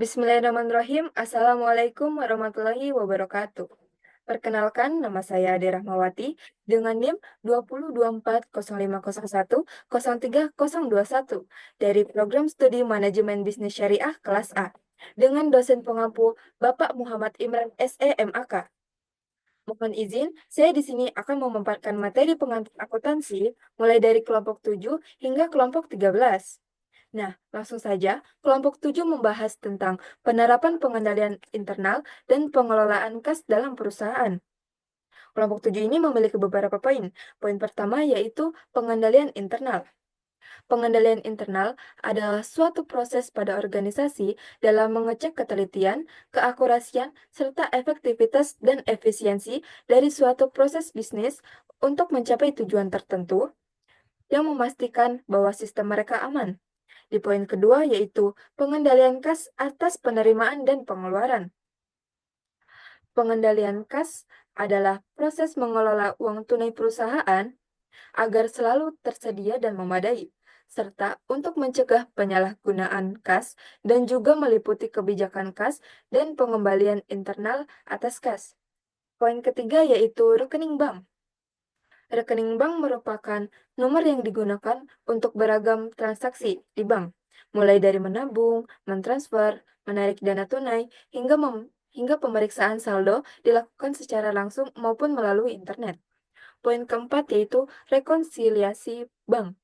Bismillahirrahmanirrahim. Assalamualaikum warahmatullahi wabarakatuh. Perkenalkan, nama saya Ade Rahmawati dengan NIM 202405010321 dari Program Studi Manajemen Bisnis Syariah kelas A dengan dosen pengampu Bapak Muhammad Imran SEMAK. Mohon izin, saya di sini akan memaparkan materi pengantar akuntansi mulai dari kelompok 7 hingga kelompok 13. Nah, langsung saja, kelompok 7 membahas tentang penerapan pengendalian internal dan pengelolaan kas dalam perusahaan. Kelompok 7 ini memiliki beberapa poin. Poin pertama yaitu pengendalian internal. Pengendalian internal adalah suatu proses pada organisasi dalam mengecek ketelitian, keakurasian, serta efektivitas dan efisiensi dari suatu proses bisnis untuk mencapai tujuan tertentu yang memastikan bahwa sistem mereka aman. Di poin kedua yaitu pengendalian kas atas penerimaan dan pengeluaran. Pengendalian kas adalah proses mengelola uang tunai perusahaan agar selalu tersedia dan memadai, serta untuk mencegah penyalahgunaan kas dan juga meliputi kebijakan kas dan pengembalian internal atas kas. Poin ketiga yaitu rekening bank. Rekening bank merupakan nomor yang digunakan untuk beragam transaksi di bank, mulai dari menabung, mentransfer, menarik dana tunai, hingga pemeriksaan saldo dilakukan secara langsung maupun melalui internet. Poin keempat yaitu rekonsiliasi bank.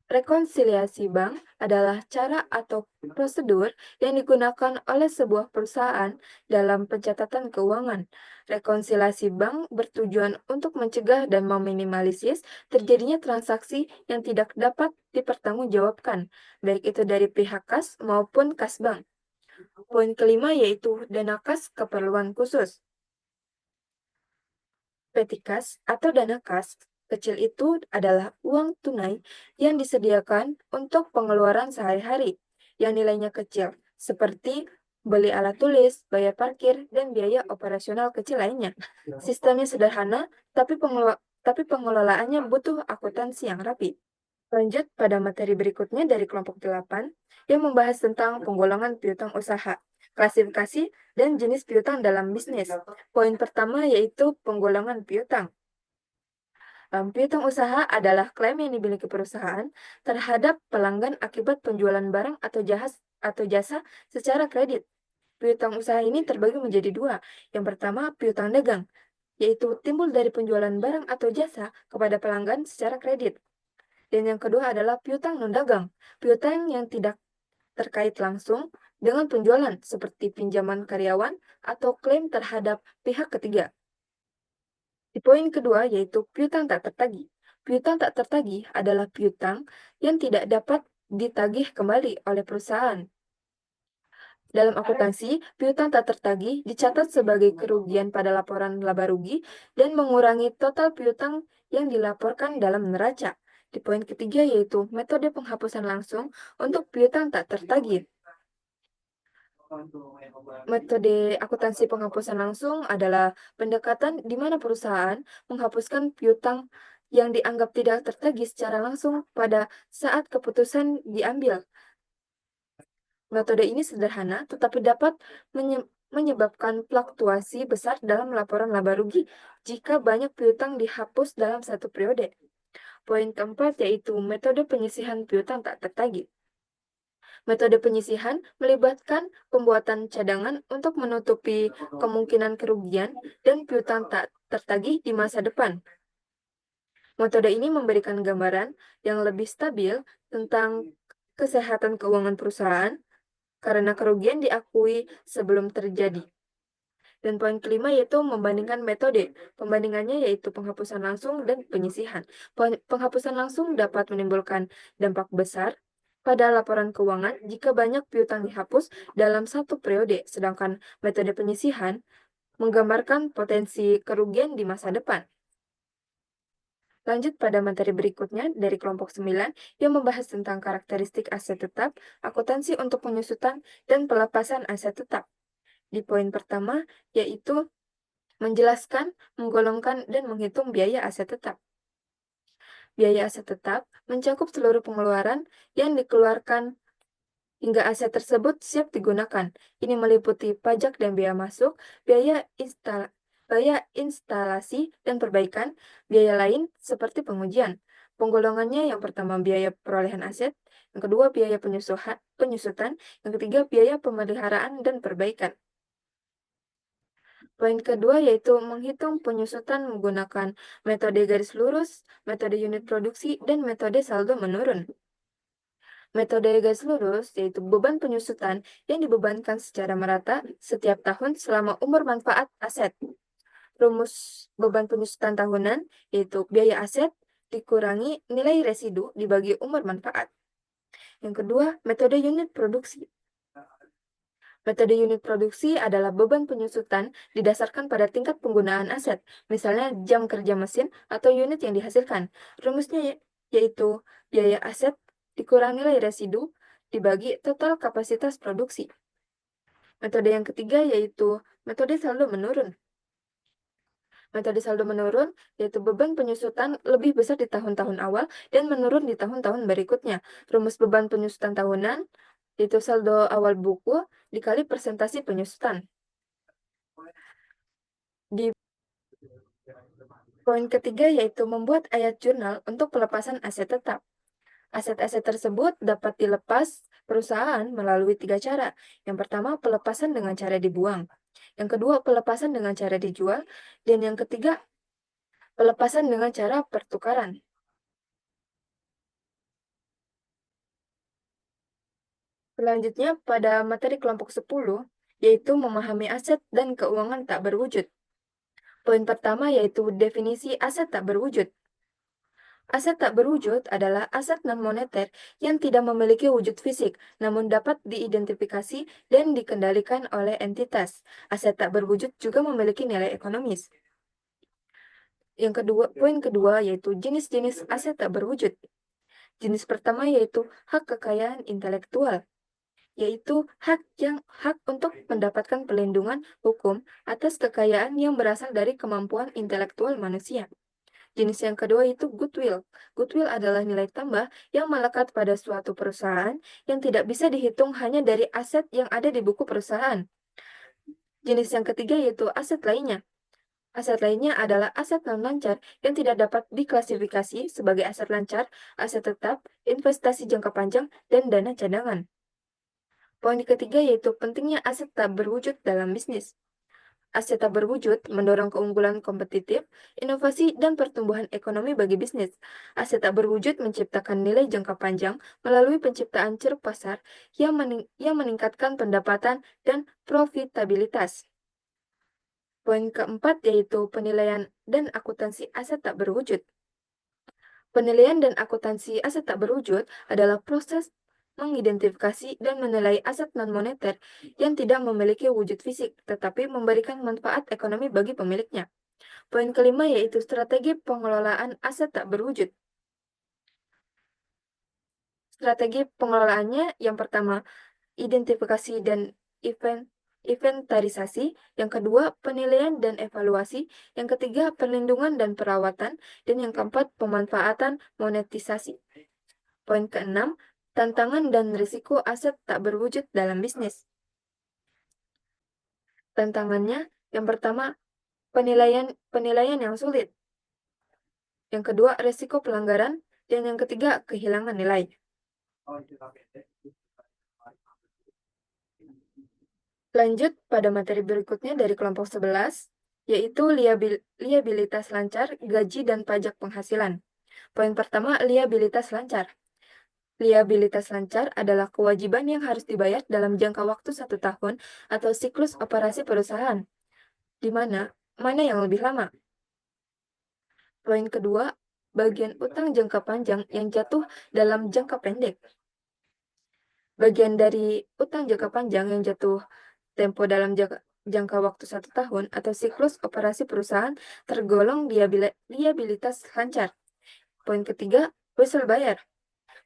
Rekonsiliasi bank adalah cara atau prosedur yang digunakan oleh sebuah perusahaan dalam pencatatan keuangan. Rekonsiliasi bank bertujuan untuk mencegah dan meminimalisir terjadinya transaksi yang tidak dapat dipertanggungjawabkan, baik itu dari pihak kas maupun kas bank. Poin kelima yaitu dana kas keperluan khusus. Petikas atau dana kas kecil itu adalah uang tunai yang disediakan untuk pengeluaran sehari-hari yang nilainya kecil, seperti beli alat tulis, bayar parkir, dan biaya operasional kecil lainnya. Sistemnya sederhana, tapi pengelolaannya butuh akuntansi yang rapi. Lanjut pada materi berikutnya dari kelompok 8 yang membahas tentang penggolongan piutang usaha, klasifikasi, dan jenis piutang dalam bisnis. Poin pertama yaitu penggolongan piutang. Piutang usaha adalah klaim yang dimiliki perusahaan terhadap pelanggan akibat penjualan barang atau jasa secara kredit. Piutang usaha ini terbagi menjadi dua. Yang pertama, piutang dagang, yaitu timbul dari penjualan barang atau jasa kepada pelanggan secara kredit. Dan yang kedua adalah piutang non-dagang, piutang yang tidak terkait langsung dengan penjualan, seperti pinjaman karyawan atau klaim terhadap pihak ketiga. Di poin kedua yaitu piutang tak tertagih. Piutang tak tertagih adalah piutang yang tidak dapat ditagih kembali oleh perusahaan. Dalam akuntansi, piutang tak tertagih dicatat sebagai kerugian pada laporan laba rugi dan mengurangi total piutang yang dilaporkan dalam neraca. Di poin ketiga yaitu metode penghapusan langsung untuk piutang tak tertagih. Metode akuntansi penghapusan langsung adalah pendekatan di mana perusahaan menghapuskan piutang yang dianggap tidak tertagih secara langsung pada saat keputusan diambil. Metode ini sederhana, tetapi dapat menyebabkan fluktuasi besar dalam laporan laba rugi jika banyak piutang dihapus dalam satu periode. Poin keempat yaitu metode penyisihan piutang tak tertagih. Metode penyisihan melibatkan pembuatan cadangan untuk menutupi kemungkinan kerugian dan piutang tak tertagih di masa depan. Metode ini memberikan gambaran yang lebih stabil tentang kesehatan keuangan perusahaan karena kerugian diakui sebelum terjadi. Dan poin kelima yaitu membandingkan metode. Pembandingannya yaitu penghapusan langsung dan penyisihan. Penghapusan langsung dapat menimbulkan dampak besar pada laporan keuangan jika banyak piutang dihapus dalam satu periode, sedangkan metode penyisihan menggambarkan potensi kerugian di masa depan. Lanjut pada materi berikutnya dari kelompok 9 yang membahas tentang karakteristik aset tetap, akuntansi untuk penyusutan, dan pelepasan aset tetap. Di poin pertama, yaitu menjelaskan, menggolongkan, dan menghitung biaya aset tetap. Biaya aset tetap mencakup seluruh pengeluaran yang dikeluarkan hingga aset tersebut siap digunakan. Ini meliputi pajak dan biaya masuk, biaya instalasi dan perbaikan, biaya lain seperti pengujian. Penggolongannya yang pertama biaya perolehan aset, yang kedua biaya penyusutan, yang ketiga biaya pemeliharaan dan perbaikan. Poin kedua yaitu menghitung penyusutan menggunakan metode garis lurus, metode unit produksi, dan metode saldo menurun. Metode garis lurus yaitu beban penyusutan yang dibebankan secara merata setiap tahun selama umur manfaat aset. Rumus beban penyusutan tahunan yaitu biaya aset dikurangi nilai residu dibagi umur manfaat. Yang kedua, metode unit produksi. Metode unit produksi adalah beban penyusutan didasarkan pada tingkat penggunaan aset, misalnya jam kerja mesin atau unit yang dihasilkan. Rumusnya yaitu biaya aset dikurangi nilai residu dibagi total kapasitas produksi. Metode yang ketiga yaitu metode saldo menurun. Metode saldo menurun yaitu beban penyusutan lebih besar di tahun-tahun awal dan menurun di tahun-tahun berikutnya. Rumus beban penyusutan tahunan yaitu saldo awal buku dikali persentase penyusutan. Di poin ketiga yaitu membuat ayat jurnal untuk pelepasan aset tetap. Aset-aset tersebut dapat dilepas perusahaan melalui 3 cara. Yang pertama, pelepasan dengan cara dibuang. Yang kedua, pelepasan dengan cara dijual. Dan yang ketiga, pelepasan dengan cara pertukaran. Selanjutnya, pada materi kelompok 10, yaitu memahami aset dan keuangan tak berwujud. Poin pertama yaitu definisi aset tak berwujud. Aset tak berwujud adalah aset non-moneter yang tidak memiliki wujud fisik, namun dapat diidentifikasi dan dikendalikan oleh entitas. Aset tak berwujud juga memiliki nilai ekonomis. Poin kedua yaitu jenis-jenis aset tak berwujud. Jenis pertama yaitu hak kekayaan intelektual, yaitu hak untuk mendapatkan pelindungan hukum atas kekayaan yang berasal dari kemampuan intelektual manusia. Jenis yang kedua itu goodwill. Goodwill adalah nilai tambah yang melekat pada suatu perusahaan yang tidak bisa dihitung hanya dari aset yang ada di buku perusahaan. Jenis yang ketiga yaitu aset lainnya. Aset lainnya adalah aset non-lancar yang tidak dapat diklasifikasi sebagai aset lancar, aset tetap, investasi jangka panjang, dan dana cadangan. Poin ketiga yaitu pentingnya aset tak berwujud dalam bisnis. Aset tak berwujud mendorong keunggulan kompetitif, inovasi, dan pertumbuhan ekonomi bagi bisnis. Aset tak berwujud menciptakan nilai jangka panjang melalui penciptaan ceruk pasar yang meningkatkan pendapatan dan profitabilitas. Poin keempat yaitu penilaian dan akuntansi aset tak berwujud. Penilaian dan akuntansi aset tak berwujud adalah proses mengidentifikasi dan menilai aset non-moneter yang tidak memiliki wujud fisik, tetapi memberikan manfaat ekonomi bagi pemiliknya. Poin kelima yaitu strategi pengelolaan aset tak berwujud. Strategi pengelolaannya yang pertama, identifikasi dan inventarisasi, yang kedua, penilaian dan evaluasi, yang ketiga, perlindungan dan perawatan, dan yang keempat, pemanfaatan monetisasi. Poin keenam, tantangan dan risiko aset tak berwujud dalam bisnis. Tantangannya, yang pertama, penilaian yang sulit. Yang kedua, risiko pelanggaran, dan yang ketiga, kehilangan nilai. Lanjut pada materi berikutnya dari kelompok 11, yaitu liabilitas lancar, gaji, dan pajak penghasilan. Poin pertama, liabilitas lancar. Liabilitas lancar adalah kewajiban yang harus dibayar dalam jangka waktu 1 tahun atau siklus operasi perusahaan, di mana yang lebih lama. Poin kedua, bagian utang jangka panjang yang jatuh dalam jangka pendek. Bagian dari utang jangka panjang yang jatuh tempo dalam jangka waktu 1 tahun atau siklus operasi perusahaan tergolong liabilitas lancar. Poin ketiga, wesel bayar.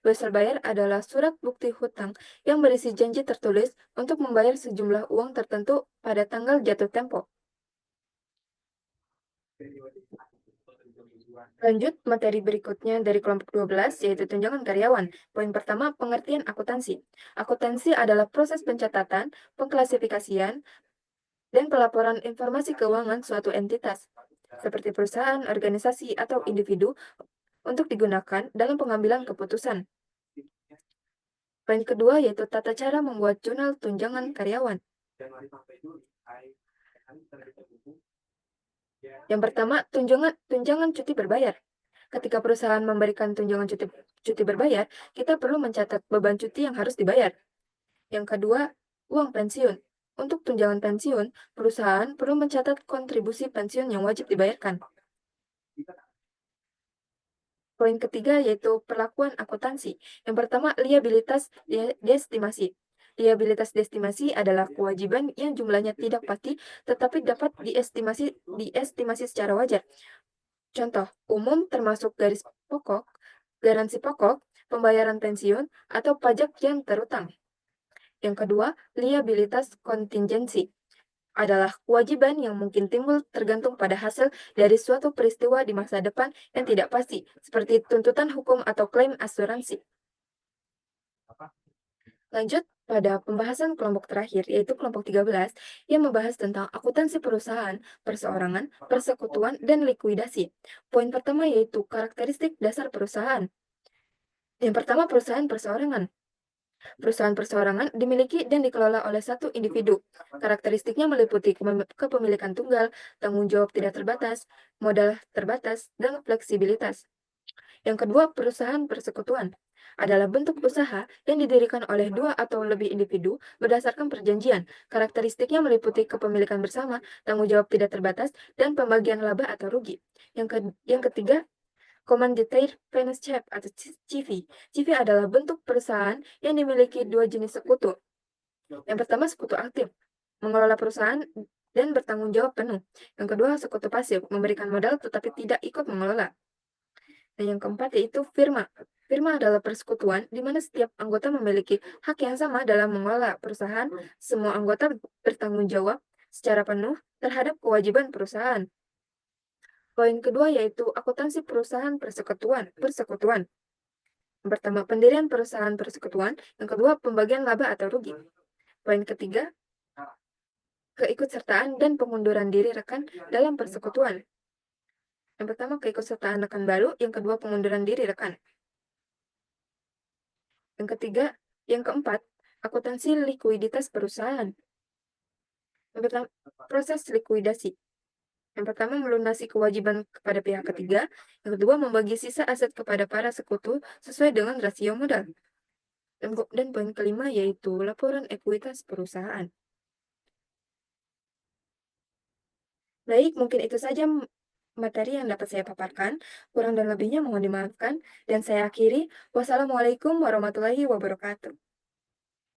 Wesel bayar adalah surat bukti hutang yang berisi janji tertulis untuk membayar sejumlah uang tertentu pada tanggal jatuh tempo. Lanjut materi berikutnya dari kelompok 12, yaitu tunjangan karyawan. Poin pertama, pengertian akuntansi. Akuntansi adalah proses pencatatan, pengklasifikasian, dan pelaporan informasi keuangan suatu entitas, seperti perusahaan, organisasi, atau individu, untuk digunakan dalam pengambilan keputusan. Poin kedua yaitu tata cara membuat jurnal tunjangan karyawan. Yang pertama, tunjangan cuti berbayar. Ketika perusahaan memberikan tunjangan cuti berbayar, kita perlu mencatat beban cuti yang harus dibayar. Yang kedua, uang pensiun. Untuk tunjangan pensiun, perusahaan perlu mencatat kontribusi pensiun yang wajib dibayarkan. Poin ketiga yaitu perlakuan akuntansi. Yang pertama, liabilitas diestimasi. Liabilitas diestimasi adalah kewajiban yang jumlahnya tidak pasti tetapi dapat diestimasi secara wajar. Contoh umum termasuk garis pokok, garansi pokok, pembayaran pensiun, atau pajak yang terutang. Yang kedua, liabilitas kontingensi adalah kewajiban yang mungkin timbul tergantung pada hasil dari suatu peristiwa di masa depan yang tidak pasti, seperti tuntutan hukum atau klaim asuransi. Lanjut pada pembahasan kelompok terakhir, yaitu kelompok 13, yang membahas tentang akuntansi perusahaan, perseorangan, persekutuan, dan likuidasi. Poin pertama yaitu karakteristik dasar perusahaan. Yang pertama, perusahaan perseorangan. Perusahaan perseorangan dimiliki dan dikelola oleh satu individu. Karakteristiknya meliputi kepemilikan tunggal, tanggung jawab tidak terbatas, modal terbatas, dan fleksibilitas. Yang kedua, perusahaan persekutuan adalah bentuk usaha yang didirikan oleh dua atau lebih individu berdasarkan perjanjian. Karakteristiknya meliputi kepemilikan bersama, tanggung jawab tidak terbatas, dan pembagian laba atau rugi. Yang ketiga, Commanditaire Partnership atau CV. CV adalah bentuk perusahaan yang dimiliki dua jenis sekutu. Yang pertama, sekutu aktif, mengelola perusahaan dan bertanggung jawab penuh. Yang kedua, sekutu pasif, memberikan modal tetapi tidak ikut mengelola. Dan yang keempat yaitu firma. Firma adalah persekutuan di mana setiap anggota memiliki hak yang sama dalam mengelola perusahaan. Semua anggota bertanggung jawab secara penuh terhadap kewajiban perusahaan. Poin kedua yaitu akuntansi perusahaan persekutuan. Yang pertama, pendirian perusahaan persekutuan. Yang kedua, pembagian laba atau rugi. Poin ketiga, keikutsertaan dan pengunduran diri rekan dalam persekutuan. Yang pertama, keikutsertaan rekan baru. Yang kedua, pengunduran diri rekan. Yang keempat, akuntansi likuiditas perusahaan. Yang pertama, proses likuidasi. Yang pertama, melunasi kewajiban kepada pihak ketiga. Yang kedua, membagi sisa aset kepada para sekutu sesuai dengan rasio modal. Dan poin kelima yaitu laporan ekuitas perusahaan. Baik, mungkin itu saja materi yang dapat saya paparkan. Kurang dan lebihnya mohon dimaafkan. Dan saya akhiri. Wassalamualaikum warahmatullahi wabarakatuh.